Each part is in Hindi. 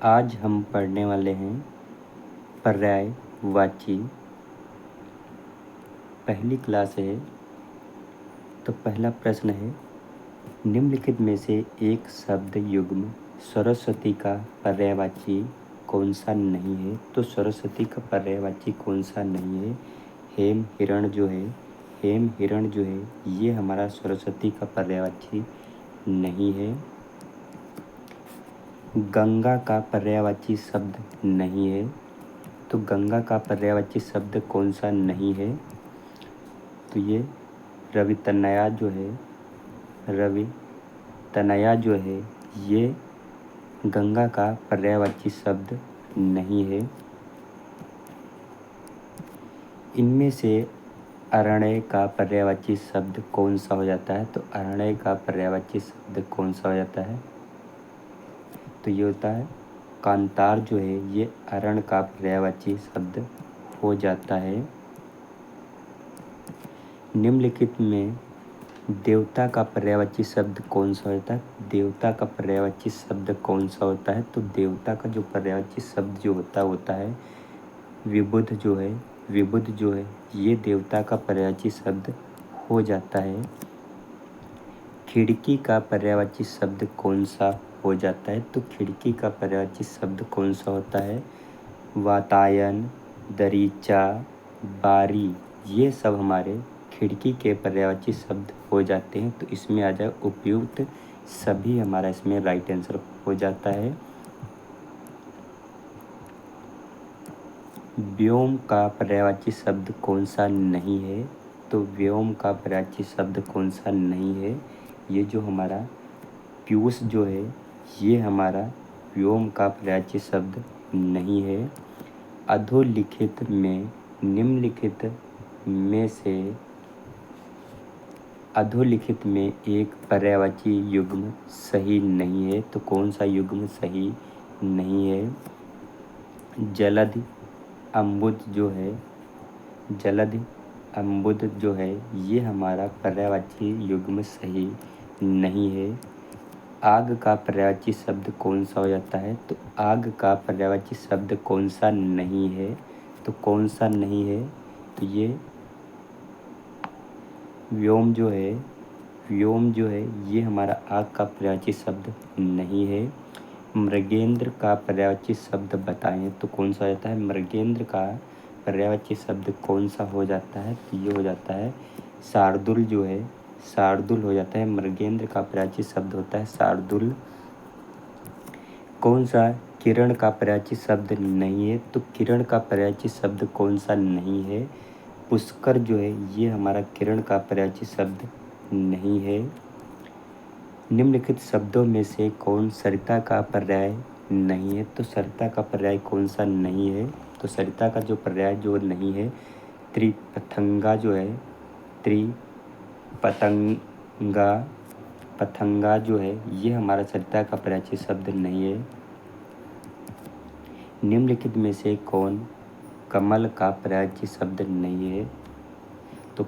आज हम पढ़ने वाले हैं पर्यायवाची। पहली क्लास है तो पहला प्रश्न है, निम्नलिखित में से एक शब्द युग्म सरस्वती का पर्यायवाची कौन सा नहीं है? तो सरस्वती का पर्यायवाची कौन सा नहीं है? हेम हिरण जो है ये हमारा सरस्वती का पर्यायवाची नहीं है। गंगा का पर्यायवाची शब्द नहीं है। तो गंगा का पर्यायवाची शब्द कौन सा नहीं है? तो ये रवितनया जो है ये गंगा का पर्यायवाची शब्द नहीं है। इनमें से अरण्य का पर्यायवाची शब्द कौन सा हो जाता है? तो अरण्य का पर्यायवाची शब्द कौन सा हो जाता है? तो ये होता है कांतार जो है ये अरण्य का पर्यायवाची शब्द हो जाता है। निम्नलिखित में देवता का पर्यायवाची शब्द कौन सा होता है? देवता का पर्यायवाची शब्द कौन सा होता है? तो देवता का जो पर्यायवाची शब्द जो होता है विबुध जो है ये देवता का पर्यायवाची शब्द हो जाता है। खिड़की का पर्यायवाची शब्द कौन सा हो जाता है? तो खिड़की का पर्यायवाची शब्द कौन सा होता है? वातायन, दरीचा, बारी ये सब हमारे खिड़की के पर्यायवाची शब्द हो जाते हैं। तो इसमें आ जाए उपयुक्त सभी हमारा इसमें राइट आंसर हो जाता है। व्योम का पर्यायवाची शब्द कौन सा नहीं है? तो व्योम का पर्यायवाची शब्द कौन सा नहीं है? ये जो हमारा पीयूष जो है ये हमारा व्योम का पर्यायवाची शब्द नहीं है। अधोलिखित में निम्नलिखित में से अधोलिखित में एक पर्यायवाची युग्म सही नहीं है। तो कौन सा युग्म सही नहीं है? जलधि अम्बुद जो है ये हमारा पर्यायवाची युग्म सही नहीं है। आग का पर्यायवाची शब्द कौन सा हो जाता है? तो आग का पर्यायवाची शब्द कौन सा नहीं है? तो कौन सा नहीं है? तो ये व्योम जो है ये हमारा आग का पर्यायवाची शब्द नहीं है। मृगेंद्र का पर्यायवाची शब्द बताएं तो कौन सा हो जाता है? मृगेंद्र का पर्यायवाची शब्द कौन सा हो जाता है? तो ये हो जाता है शार्दुल हो जाता है। मृगेंद्र का पर्यायवाची शब्द होता है शार्दुल। कौन सा किरण का पर्यायवाची शब्द नहीं है? तो किरण का पर्यायवाची शब्द कौन सा नहीं है? पुष्कर जो है ये हमारा किरण का पर्यायवाची शब्द नहीं है। निम्नलिखित शब्दों में से कौन सरिता का पर्याय नहीं है? तो सरिता का पर्याय कौन सा नहीं है? तो सरिता का जो पर्याय जो नहीं है त्रिपथंगा जो है ये हमारा सरिता का पर्यायवाची शब्द नहीं है। निम्नलिखित में से कौन कमल का पर्यायवाची शब्द नहीं है? तो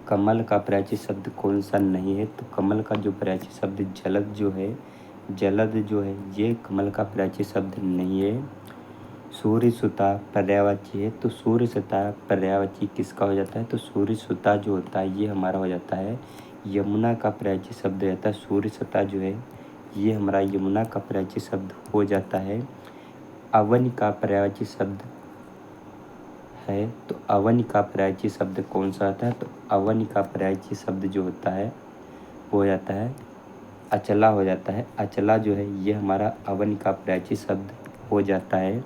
कमल का पर्यायवाची शब्द कौन सा नहीं है? तो कमल का जो पर्यायवाची शब्द जलद जो है ये कमल का पर्यायवाची शब्द नहीं है। सूर्यसुता पर्यायवाची है। तो सूर्यसुता पर्यायवाची किसका हो जाता है? तो सूर्यसुता जो होता है ये हमारा हो जाता है यमुना का पर्यायवाची शब्द रहता है। सूर्यसुता जो है ये हमारा यमुना का पर्यायवाची शब्द हो जाता है। अवन का पर्यायवाची शब्द है। तो अवन का पर्यायवाची शब्द कौन सा होता है? तो अवन का पर्यायवाची शब्द जो होता है वो हो जाता है अचला हो जाता है। अचला जो है ये हमारा अवन का पर्यायवाची शब्द हो जाता है।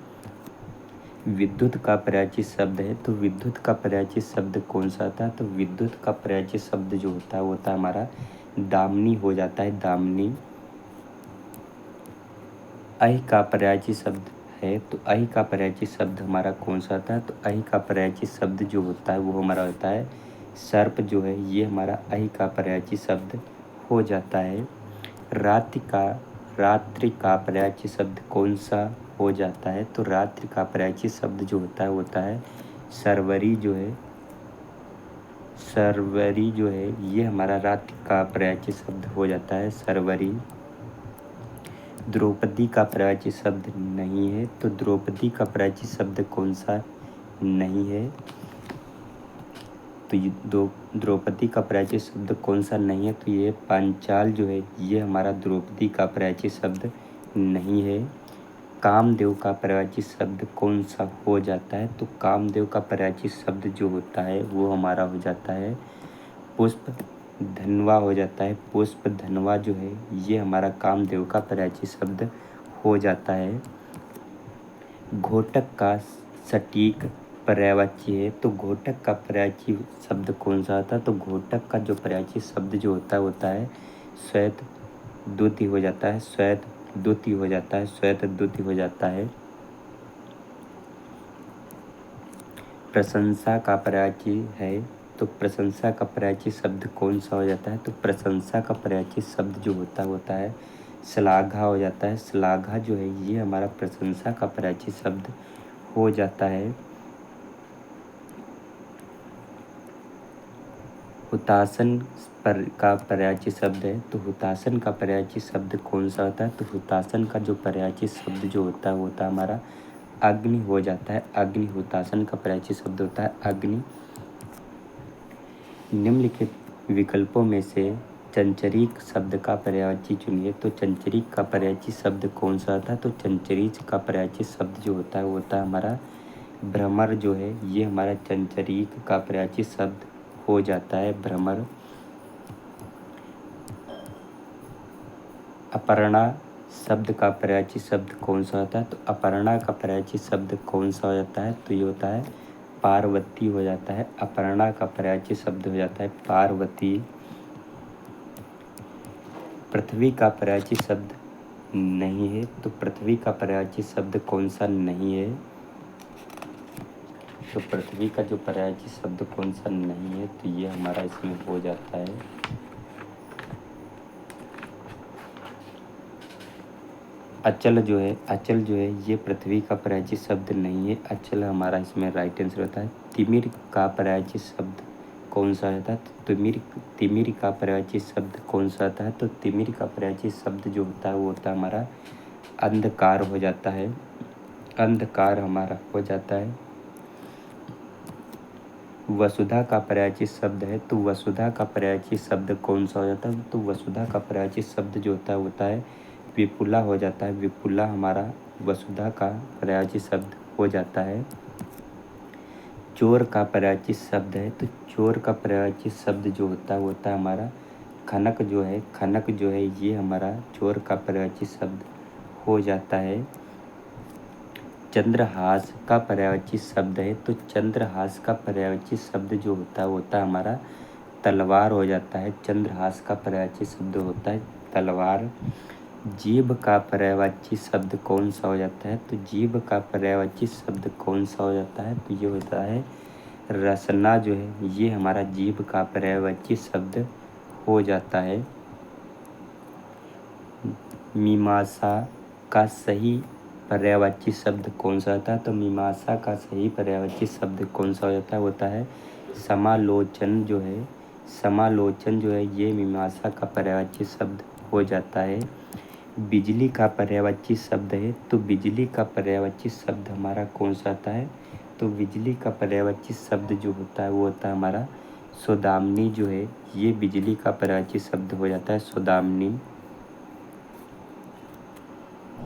विद्युत का पर्यायवाची शब्द है। तो विद्युत का पर्यायवाची शब्द कौन सा होता है? तो विद्युत का पर्यायवाची शब्द जो होता है वो होता है हमारा दामिनी हो जाता है, दामिनी। अहि का पर्यायवाची शब्द है। तो अहि का पर्यायवाची शब्द हमारा कौन सा होता है? तो अहि का पर्यायवाची शब्द जो होता है वो हमारा होता है सर्प जो है ये हमारा अहि का पर्यायवाची शब्द हो जाता है। रात्रि का पर्यायवाची शब्द कौन सा हो जाता है? तो रात्रि का पर्यायवाची शब्द जो होता है वो होता है सर्वरी जो है ये हमारा रात्रि का पर्यायवाची शब्द हो जाता है सर्वरी। द्रौपदी का पर्यायवाची शब्द नहीं है, तो द्रौपदी का पर्यायवाची शब्द कौन सा नहीं है? तो ये द्रौपदी का पर्यायवाची शब्द कौन सा नहीं है? तो ये पांचाल जो है ये हमारा द्रौपदी का पर्यायवाची शब्द नहीं है। कामदेव का पर्यायवाची शब्द कौन सा हो जाता है? तो कामदेव का पर्यायवाची शब्द जो होता है वो हमारा हो जाता है पुष्प धनवा हो जाता है। पुष्प धनवा जो है ये हमारा कामदेव का पर्यायवाची शब्द हो जाता है। घोटक का सटीक पर्यायवाची है, तो घोटक का पर्यायवाची शब्द कौन सा होता है? तो घोटक का जो पर्यायवाची शब्द जो होता है श्वेत द्युति हो जाता है, श्वेत द्युति हो जाता है, श्वेत द्युति हो जाता है। प्रशंसा का पर्यायवाची है, तो प्रशंसा का पर्यायवाची शब्द कौन सा हो जाता है? तो प्रशंसा का पर्यायवाची शब्द जो होता है श्लाघा हो जाता है। श्लाघा जो है ये हमारा प्रशंसा का पर्यायवाची शब्द हो जाता है। हुतासन का पर्यायवाची शब्द है, तो हुतासन का पर्यायवाची शब्द कौन सा होता है? तो हुतासन का जो पर्यायवाची शब्द जो होता है वो होता है हमारा अग्नि हो जाता है। अग्नि हुतासन का पर्यायवाची शब्द होता है अग्नि। निम्नलिखित विकल्पों में से चंचरीक शब्द का पर्यायवाची चुनिए, तो चंचरीक का पर्यायवाची शब्द कौन सा होता है? तो चंचरीक का पर्यायवाची शब्द जो होता है वो होता है हमारा भ्रमर जो है ये हमारा चंचरीक का पर्यायवाची शब्द हो जाता है भ्रमर। अपर्णा शब्द का पर्यायवाची शब्द कौन सा होता है? तो अपर्णा का पर्यायवाची शब्द कौन सा हो जाता है? तो ये होता है पार्वती हो जाता है। अपर्णा का पर्यायवाची शब्द हो जाता है पार्वती। पृथ्वी का पर्यायवाची शब्द नहीं है, तो पृथ्वी का पर्यायवाची शब्द कौन सा नहीं है? तो पृथ्वी का जो पर्यायवाची शब्द कौन सा नहीं है? तो ये हमारा इसमें हो जाता है अचल जो है ये पृथ्वी का पर्यायवाची शब्द नहीं है। अचल हमारा इसमें राइट आंसर होता है। तिमिर का पर्यायवाची शब्द कौन सा होता है? तो तिमिर का पर्यायवाची शब्द कौन सा होता है? तो तिमिर का पर्यायवाची शब्द जो होता है वो होता है हमारा अंधकार हो जाता है। अंधकार हमारा हो जाता है। वसुधा का पर्यायवाची शब्द है, तो वसुधा का पर्यायवाची शब्द कौन सा हो जाता है? तो वसुधा का पर्यायवाची शब्द जो होता है विपुला हो जाता है। विपुला हमारा वसुधा का पर्यायवाची शब्द हो जाता है। चोर का पर्यायवाची शब्द है, तो चोर का पर्यायवाची शब्द जो होता है वो होता है हमारा खनक जो है। खनक जो है ये हमारा चोर का पर्यायवाची शब्द हो जाता है। चंद्रहास का पर्यायवाची शब्द है, तो चंद्रहास का पर्यायवाची शब्द जो होता है वो होता है हमारा तलवार हो जाता है। चंद्रहास का पर्यायवाची शब्द होता है तलवार। जीभ का पर्यायवाची शब्द कौन सा हो जाता है? तो जीभ का पर्यायवाची शब्द कौन सा हो जाता है? तो ये होता है रसना जो है ये हमारा जीभ का पर्यायवाची शब्द हो जाता है। मीमांसा का सही पर्यायवाची शब्द कौन सा होता है? तो मीमांसा का सही पर्यायवाची शब्द कौन सा हो जाता है? होता है समालोचन जो है। समालोचन जो है ये मीमांसा का पर्यायवाची शब्द हो जाता है। बिजली का पर्यायवाची शब्द है, तो बिजली का पर्यायवाची शब्द हमारा कौन सा आता है? तो बिजली का पर्यायवाची शब्द जो होता है वो होता है हमारा सौदामिनी जो है ये बिजली का पर्यायवाची शब्द हो जाता है सौदामिनी।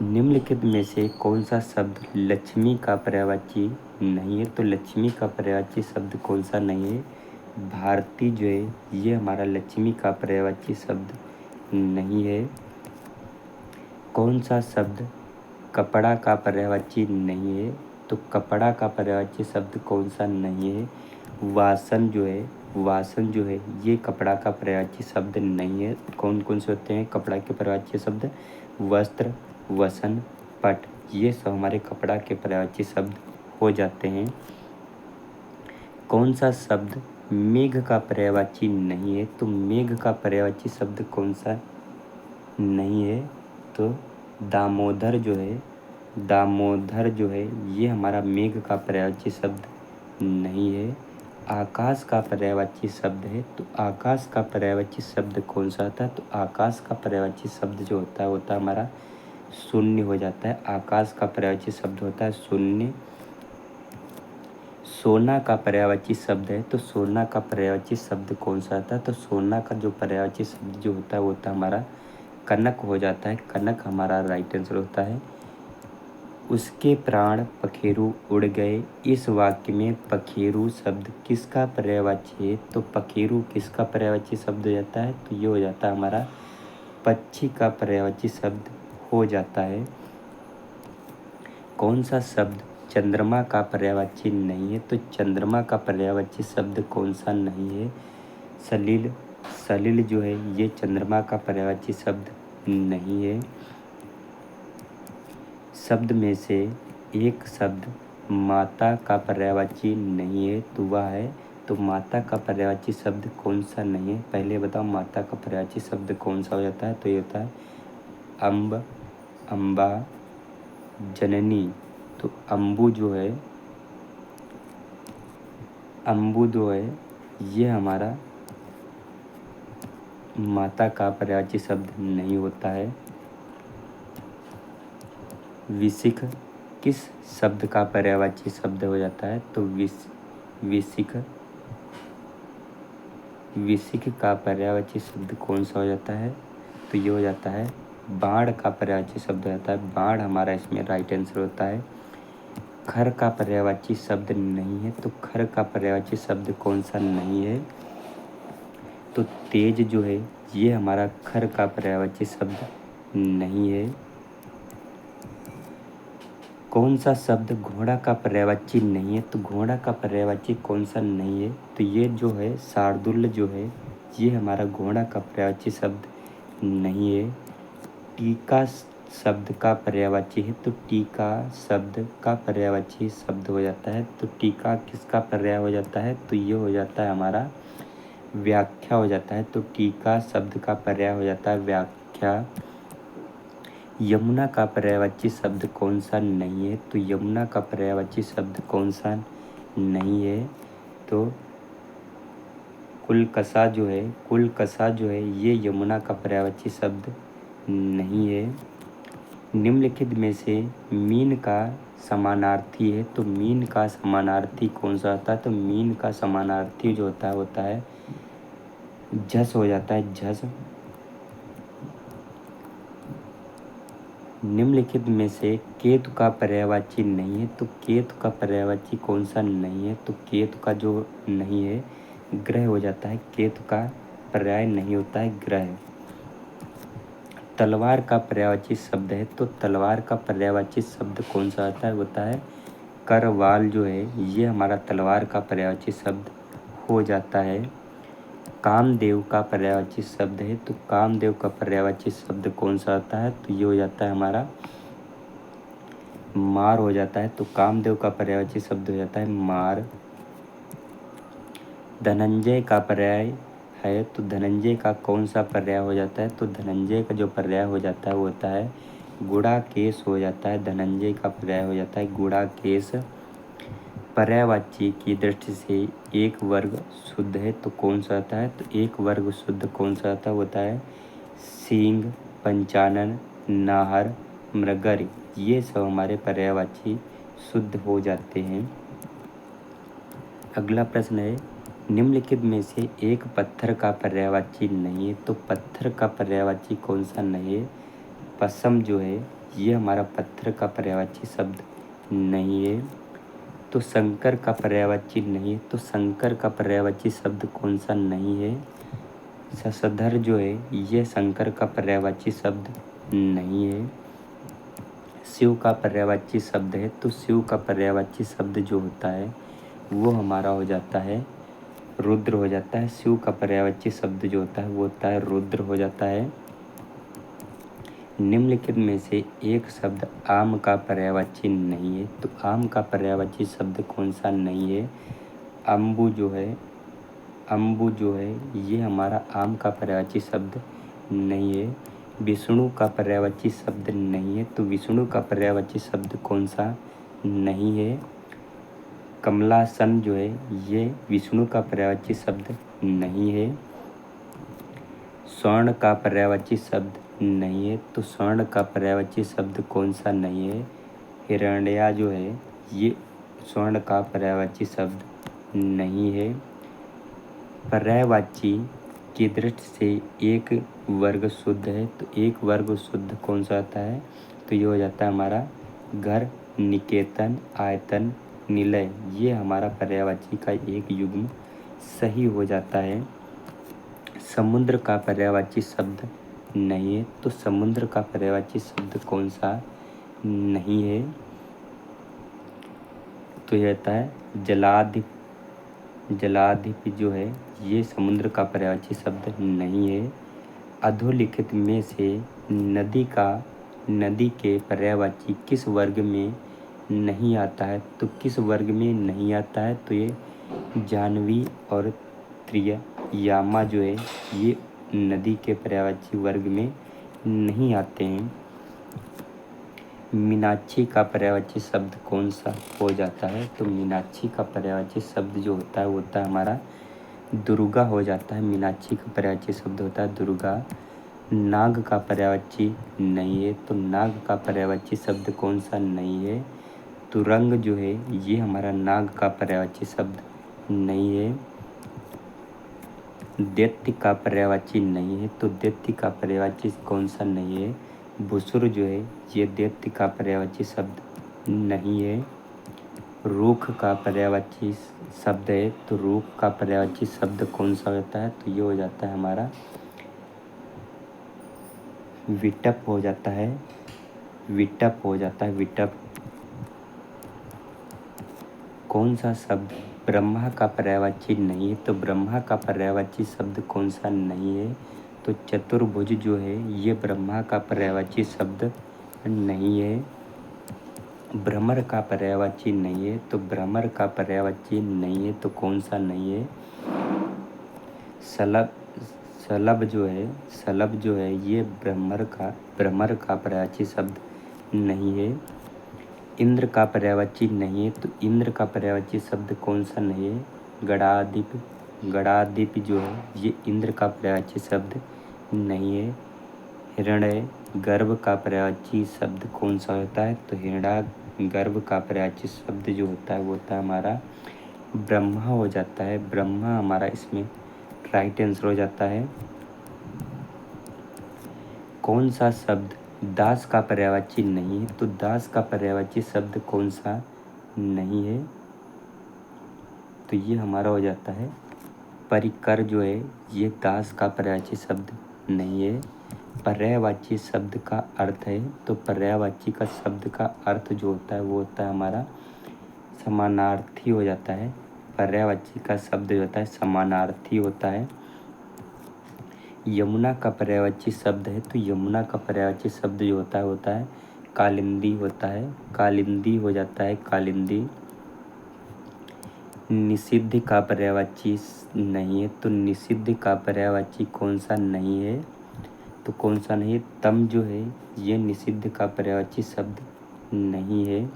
निम्नलिखित में से कौन सा शब्द लक्ष्मी का पर्यायवाची नहीं है? तो लक्ष्मी का पर्यायवाची शब्द कौन सा नहीं है? भारती जो है ये हमारा लक्ष्मी का पर्यायवाची शब्द नहीं है। कौन सा शब्द कपड़ा का पर्यायवाची नहीं है? तो कपड़ा का पर्यायवाची शब्द कौन सा नहीं है? वासन जो है ये कपड़ा का पर्यायवाची शब्द नहीं है। कौन कौन से होते हैं कपड़ा के पर्यायवाची शब्द? वस्त्र, वसन, पट ये सब हमारे कपड़ा के पर्यायवाची शब्द हो जाते हैं। कौन सा शब्द मेघ का पर्यायवाची नहीं है? तो मेघ का पर्यायवाची शब्द कौन सा नहीं है? तो दामोदर जो है ये हमारा मेघ का पर्यायवाची शब्द नहीं है। आकाश का पर्यायवाची शब्द है, तो आकाश का पर्यायवाची शब्द कौन सा होता है? तो आकाश का पर्यायवाची शब्द जो होता है हमारा शून्य हो जाता है। आकाश का पर्यायवाची शब्द होता है शून्य। सोना का पर्यायवाची शब्द है तो सोना का पर्यायवाची शब्द कौन सा आता है? तो सोना का जो पर्यायवाची शब्द जो होता है वो होता है हमारा कनक हो जाता है। कनक हमारा राइट आंसर होता है। उसके प्राण पखेरु उड़ गए, इस वाक्य में पखेरु शब्द किसका पर्यायवाची है? तो पखेरु किसका पर्यायवाची शब्द हो जाता है? तो ये हो जाता है हमारा पक्षी का पर्यायवाची शब्द हो जाता है। कौन सा शब्द चंद्रमा का पर्यायवाची नहीं है? तो चंद्रमा का पर्यायवाची शब्द कौन सा नहीं है? सलील। सलील जो है ये चंद्रमा का पर्यायवाची शब्द नहीं है। शब्द में से एक शब्द माता का पर्यायवाची नहीं है तो वह है, तो माता का पर्यायवाची शब्द कौन सा नहीं है? पहले बताओ माता का पर्यायवाची शब्द कौन सा हो जाता है? तो ये होता है अम्ब, अम्बा, जननी। तो अम्बु जो है, अम्बु जो है ये हमारा माता का पर्यायवाची शब्द नहीं होता है। विशिख किस शब्द का पर्यायवाची शब्द हो जाता है? तो विशिख। विशिख का पर्यायवाची शब्द कौन सा हो जाता है? तो ये हो जाता है बाढ़ का पर्यायवाची शब्द हो जाता है। बाढ़ हमारा इसमें राइट आंसर होता है। खर का पर्यायवाची शब्द नहीं है तो खर का पर्यायवाची शब्द कौन सा नहीं है? तो तेज जो है ये हमारा खर का पर्यायवाची शब्द नहीं है। कौन सा शब्द घोड़ा का पर्यायवाची नहीं है? तो घोड़ा का पर्यायवाची कौन सा नहीं है? तो ये जो है शार्दुल जो है ये हमारा घोड़ा का पर्यायवाची शब्द नहीं है। टीका शब्द का पर्यायवाची है तो टीका शब्द का पर्यायवाची शब्द हो जाता है। तो टीका किसका पर्याय हो जाता है? तो ये हो जाता है हमारा व्याख्या हो जाता है। तो टीका शब्द का पर्याय हो जाता है व्याख्या। यमुना का पर्यायवाची शब्द कौन सा नहीं है? तो यमुना का पर्यायवाची शब्द कौन सा नहीं है? तो कुलकसा जो है, कुलकसा जो है ये यमुना का पर्यायवाची शब्द नहीं है। निम्नलिखित में से मीन का समानार्थी है तो मीन का समानार्थी कौन सा होता है? तो मीन का समानार्थी जो होता है झस हो जाता है, झस। निम्नलिखित में से केतु का पर्यायवाची नहीं है तो केतु का पर्यायवाची कौन सा नहीं है? तो केतु का जो नहीं है ग्रह हो जाता है। केतु का पर्याय नहीं होता है ग्रह। तलवार का पर्यायवाची शब्द है तो तलवार का पर्यायवाची शब्द कौन सा होता है करवाल जो है ये हमारा तलवार का पर्यायवाची शब्द हो जाता है। कामदेव का पर्यायवाची शब्द है तो कामदेव का पर्यायवाची शब्द कौन सा होता है? तो ये हो जाता है हमारा मार हो जाता है। तो कामदेव का पर्यायवाची शब्द हो जाता है मार। धनंजय का पर्याय है तो धनंजय का कौन सा पर्याय हो जाता है? तो धनंजय का जो पर्याय हो जाता है वो होता है गुड़ाकेश हो जाता है। धनंजय का पर्याय हो जाता है गुड़ाकेश। पर्यायवाची की दृष्टि से एक वर्ग शुद्ध है तो कौन सा आता है? तो एक वर्ग शुद्ध कौन सा आता है? होता है सींग, पंचानन, नाहर, मृगर। ये सब हमारे पर्यायवाची शुद्ध हो जाते हैं। अगला प्रश्न है निम्नलिखित में से एक पत्थर का पर्यायवाची नहीं है तो पत्थर का पर्यायवाची कौन सा नहीं है? पश्चिम जो है ये हमारा पत्थर का पर्यायवाची शब्द नहीं है। तो शंकर का पर्यायवाची नहीं है तो शंकर का पर्यायवाची शब्द कौन सा नहीं है? शशधर जो है ये शंकर का पर्यायवाची शब्द नहीं है। शिव का पर्यायवाची शब्द है तो शिव का पर्यायवाची शब्द जो होता है वो हमारा हो जाता है रुद्र हो जाता है। शिव का पर्यायवाची शब्द जो होता है वो होता है रुद्र हो जाता है। निम्नलिखित में से एक शब्द आम का पर्यायवाची नहीं है तो आम का पर्यायवाची शब्द कौन सा नहीं है? अम्बु जो है, अम्बु जो है ये हमारा आम का पर्यायवाची शब्द नहीं है। विष्णु का पर्यायवाची शब्द नहीं है तो विष्णु का पर्यायवाची शब्द कौन सा नहीं है? कमलासन जो है ये विष्णु का पर्यायवाची शब्द नहीं है। स्वर्ण का पर्यायवाची शब्द नहीं है। तो स्वर्ण का पर्यायवाची शब्द कौन सा नहीं है? हिरण्या जो है ये स्वर्ण का पर्यायवाची शब्द नहीं है। पर्यायवाची की दृष्टि से एक वर्ग शुद्ध है, तो एक वर्ग शुद्ध कौन सा आता है? तो ये हो जाता है हमारा घर, निकेतन, आयतन, निलय। ये हमारा पर्यायवाची का एक युग्म सही हो जाता है। समुद्र का पर्यायवाची शब्द नहीं है, तो समुद्र का पर्यायवाची शब्द कौन सा नहीं है? तो ये आता है जलाधिप। जलाधिप जो है ये समुद्र का पर्यायवाची शब्द नहीं है। अधोलिखित में से नदी के पर्यायवाची किस वर्ग में नहीं आता है? तो किस वर्ग में नहीं आता है? तो ये जाह्नवी और त्रियामा जो है ये नदी के पर्यायवाची वर्ग में नहीं आते हैं। मीनाक्षी का पर्यायवाची शब्द कौन सा हो जाता है? तो मीनाक्षी का पर्यायवाची शब्द जो होता है वो होता है हमारा दुर्गा हो जाता है। मीनाक्षी का पर्यायवाची शब्द होता है दुर्गा। नाग का पर्यायवाची नहीं है, तो नाग का पर्यायवाची शब्द कौन सा नहीं है? तुरंग जो है ये हमारा नाग का पर्यायवाची शब्द नहीं है। दैत्य का पर्यायवाची नहीं है, तो दैत्य का पर्यायवाची कौन सा नहीं है? भुसुर जो है ये दैत्य का पर्यायवाची शब्द नहीं है। रूख का पर्यायवाची शब्द है, तो रूख का पर्यायवाची शब्द कौन सा होता है? तो ये हो जाता है हमारा विटप हो जाता है। विटप हो जाता है, विटप। कौन सा शब्द ब्रह्मा का पर्यायवाची नहीं है? तो ब्रह्मा का पर्यायवाची शब्द कौन सा नहीं है? तो चतुर्भुज जो है ये ब्रह्मा का पर्यायवाची शब्द नहीं है। भ्रमर का पर्यायवाची नहीं है, तो भ्रमर का पर्यायवाची नहीं है, तो कौन सा नहीं है? सलब जो है ये भ्रमर का पर्यायवाची शब्द नहीं है। इंद्र का पर्यायवाची नहीं है, तो इंद्र का पर्यायवाची शब्द कौन सा नहीं है? गणाधिप। गणाधिप जो है ये इंद्र का पर्यायवाची शब्द नहीं है। हिरण्य गर्भ का पर्यायवाची शब्द कौन सा होता है? तो हिरण्य गर्भ का पर्यायवाची शब्द जो होता है वो होता है हमारा ब्रह्मा हो जाता है। ब्रह्मा हमारा इसमें राइट आंसर हो जाता है। कौन सा शब्द दास का पर्यायवाची नहीं है? तो दास का पर्यायवाची शब्द कौन सा नहीं है? तो ये हमारा हो जाता है परिकर जो है ये दास का पर्यायवाची शब्द नहीं है। पर्यायवाची शब्द का अर्थ है, तो पर्यायवाची का शब्द का अर्थ जो होता है वो होता है हमारा समानार्थी हो जाता है। पर्यायवाची का शब्द जो होता है समानार्थी होता है। यमुना का पर्यायवाची शब्द है, तो यमुना का पर्यायवाची शब्द जो होता है कालिंदी होता है। कालिंदी हो जाता है, कालिंदी। निषिद्ध का पर्यायवाची नहीं है, तो निषिद्ध का पर्यायवाची कौन सा नहीं है? तो कौन सा नहीं है? तम जो है ये निषिद्ध का पर्यायवाची शब्द नहीं है।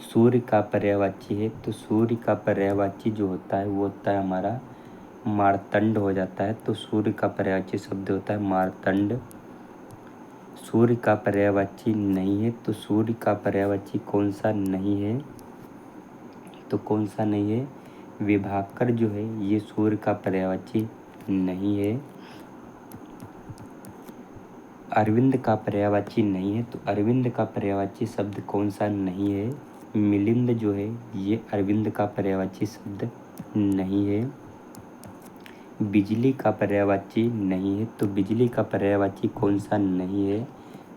सूर्य का पर्यायवाची है, तो सूर्य का पर्यायवाची जो होता है वो होता है हमारा मार्तंड हो जाता है। तो सूर्य का पर्यायवाची शब्द होता है मार्तंड। सूर्य का पर्यायवाची नहीं है, तो सूर्य का पर्यायवाची कौन सा नहीं है? तो कौन सा नहीं है? विभाकर जो है ये सूर्य का पर्यायवाची नहीं है। अरविंद का पर्यायवाची नहीं है, तो अरविंद का पर्यायवाची शब्द कौन सा नहीं है? मिलिंद जो है ये अरविंद का पर्यायवाची शब्द नहीं है। बिजली का पर्यायवाची नहीं है, तो बिजली का पर्यायवाची कौन सा नहीं है?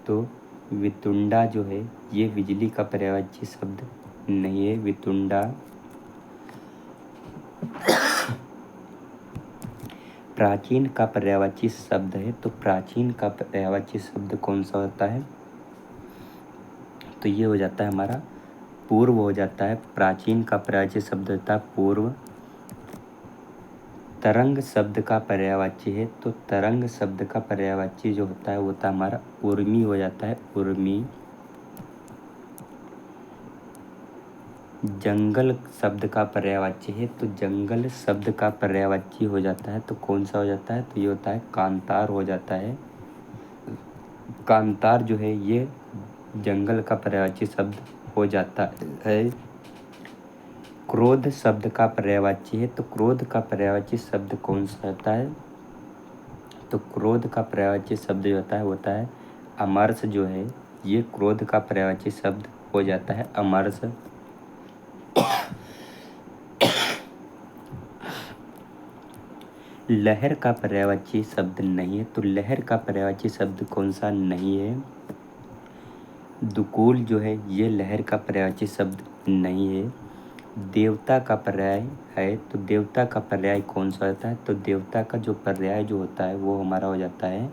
तो वितुंडा जो है ये बिजली का पर्यायवाची शब्द नहीं है, वितुंडा। प्राचीन का पर्यायवाची शब्द है, तो प्राचीन का पर्यायवाची शब्द कौन सा होता है? तो ये हो जाता है हमारा पूर्व हो जाता है। प्राचीन का पर्यायवाची शब्द होता है पूर्व। तरंग शब्द का पर्यायवाची है, तो तरंग शब्द का पर्यायवाची जो होता है वो होता है हमारा उर्मी हो जाता है, उर्मी। जंगल शब्द का पर्यायवाची है, तो जंगल शब्द का पर्यायवाची हो जाता है, तो कौन सा हो जाता है? तो ये होता है कांतार हो जाता है। कांतार जो है ये जंगल का पर्यायवाची शब्द हो जाता है। क्रोध शब्द का पर्यायवाची है, तो क्रोध का पर्यायवाची शब्द कौन सा होता है? तो क्रोध का पर्यायवाची शब्द जो होता है अमर्ष जो है, ये क्रोध का पर्यायवाची शब्द हो जाता है अमर्ष। लहर का पर्यायवाची शब्द नहीं है, तो लहर का पर्यायवाची शब्द कौन सा नहीं है? दुकूल जो है ये लहर का पर्यायवाची शब्द नहीं है। देवता का पर्याय है, तो देवता का पर्याय कौन सा होता है? तो देवता का जो पर्याय जो होता है वो हमारा हो जाता है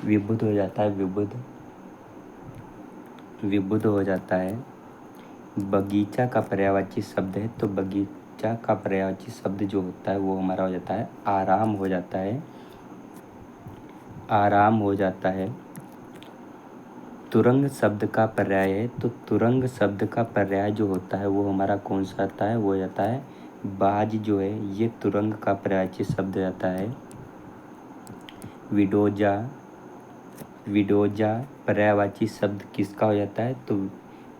विबुध हो जाता है, विबुध। विबुध हो जाता है। बगीचा का पर्यायवाची शब्द है, तो बगीचा का पर्यायवाची शब्द जो होता है वो हमारा हो जाता है आराम हो जाता है, आराम हो जाता है। तुरंग शब्द का पर्याय है, तो तुरंग शब्द का पर्याय जो होता है वो हमारा कौन सा आता है? वो हो जाता है बाज जो है ये तुरंग का पर्यायवाची शब्द जाता है। विडोजा, विडोजा पर्यायवाची शब्द किसका हो जाता है? तो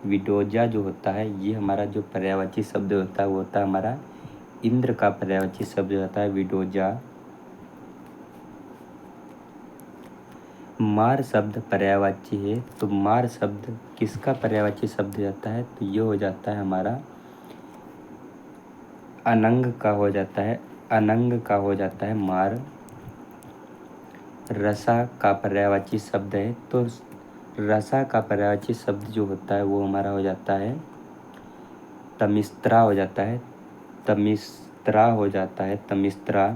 विडोजा जो होता है ये हमारा जो पर्यायवाची शब्द होता है वो होता है हमारा इंद्र का पर्यायवाची शब्द होता है विडोजा। मार शब्द पर्यायवाची है, तो मार शब्द किसका पर्यायवाची शब्द जाता है? तो ये हो जाता है हमारा अनंग का हो जाता है, अनंग का हो जाता है मार। रसा का पर्यायवाची शब्द है, तो रसा का पर्यायवाची शब्द जो होता है वो हमारा हो जाता है तमिस्त्रा हो जाता है, तमिस्त्रा हो जाता है, तमिस्त्रा।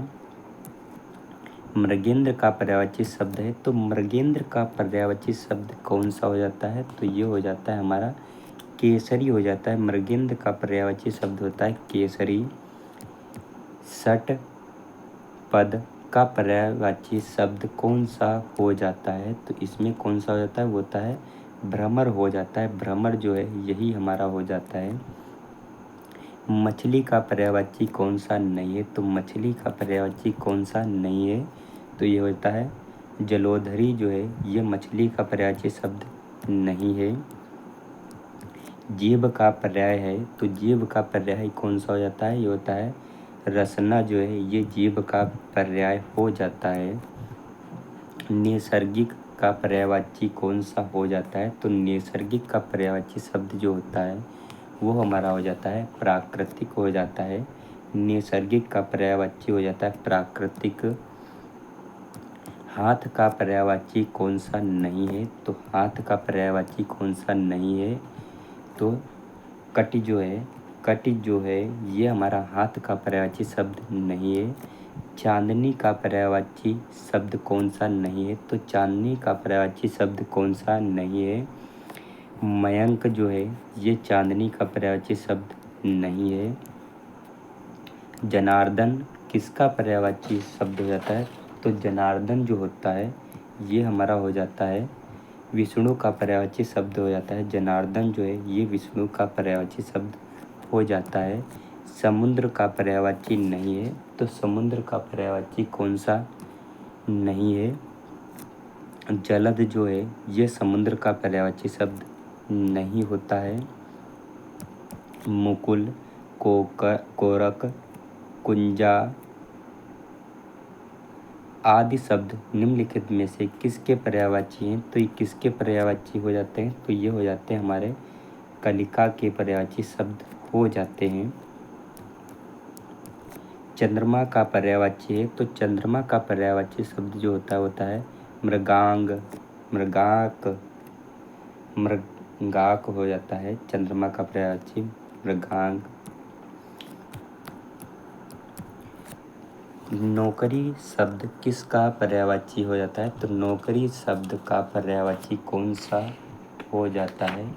मृगेंद्र का पर्यायवाची शब्द है, तो मृगेंद्र का पर्यायवाची शब्द कौन सा हो जाता है? तो ये हो जाता है हमारा केसरी हो जाता है। मृगेंद्र का पर्यायवाची शब्द होता है केसरी। षट पद का पर्यायवाची शब्द कौन सा हो जाता है? तो इसमें कौन सा हो जाता है? वो होता है भ्रमर हो जाता है, भ्रमर जो है यही हमारा हो जाता है। मछली का पर्यायवाची कौन सा नहीं है? तो मछली का पर्यायवाची कौन सा नहीं है? तो ये होता है जलोधरी जो है ये मछली का पर्यायवाची शब्द नहीं है। जीभ का पर्याय है, तो जीभ का पर्याय कौन सा हो जाता है? ये होता है रसना जो है ये जीभ का पर्याय हो जाता है। नैसर्गिक का पर्यायवाची कौन सा हो जाता है? तो नैसर्गिक का पर्यायवाची शब्द जो होता है वो हमारा हो जाता है प्राकृतिक हो जाता है। नैसर्गिक का पर्यायवाची हो जाता है प्राकृतिक। हाथ का पर्यायवाची कौन सा नहीं है? तो हाथ का पर्यायवाची कौन सा नहीं है? तो कटी जो है, कटी जो है ये हमारा हाथ का पर्यायवाची शब्द नहीं है। चांदनी का पर्यायवाची शब्द कौन सा नहीं है? तो चांदनी का पर्यायवाची शब्द कौन सा नहीं है? मयंक जो है ये चांदनी का पर्यायवाची शब्द नहीं है। जनार्दन किसका पर्यायवाची शब्द हो जाता है? तो जनार्दन जो होता है ये हमारा हो जाता है विष्णु का पर्यायवाची शब्द हो जाता है। जनार्दन जो है ये विष्णु का पर्यायवाची शब्द हो जाता है। समुद्र का पर्यायवाची नहीं है, तो समुद्र का पर्यायवाची कौन सा नहीं है? जलद जो है ये समुद्र का पर्यायवाची शब्द नहीं होता है। मुकुल, कोरक, कुंजा आदि शब्द निम्नलिखित में से किसके पर्यायवाची हैं? तो ये किसके पर्यायवाची हो जाते हैं? तो ये हो जाते हैं हमारे कलिका के पर्यायवाची शब्द हो जाते हैं। चंद्रमा का पर्यायवाची है, तो चंद्रमा का पर्यायवाची शब्द जो होता है मृगांग, मृगाक, मृगाक हो जाता है चंद्रमा का पर्यायवाची मृगांग। नौकरी शब्द किसका पर्यायवाची हो जाता है? तो नौकरी शब्द का पर्यायवाची कौन सा हो जाता है?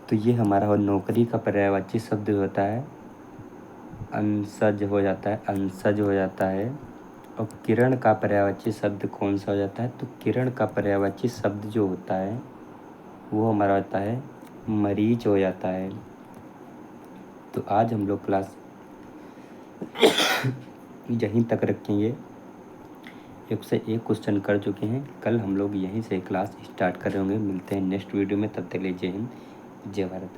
तो ये हमारा नौकरी का पर्यायवाची शब्द होता है अंशज हो जाता है, अंशज हो जाता है। और किरण का पर्यायवाची शब्द कौन सा हो जाता है? तो किरण का पर्यायवाची शब्द जो होता है वो हमारा होता है मरीच हो जाता है। तो आज हम लोग क्लास यहीं तक रखेंगे। 1 से 1 क्वेश्चन कर चुके हैं। कल हम लोग यहीं से क्लास स्टार्ट कर रहे होंगे। मिलते हैं नेक्स्ट वीडियो में, तब तक के लिए जय हिंद, जय भारत।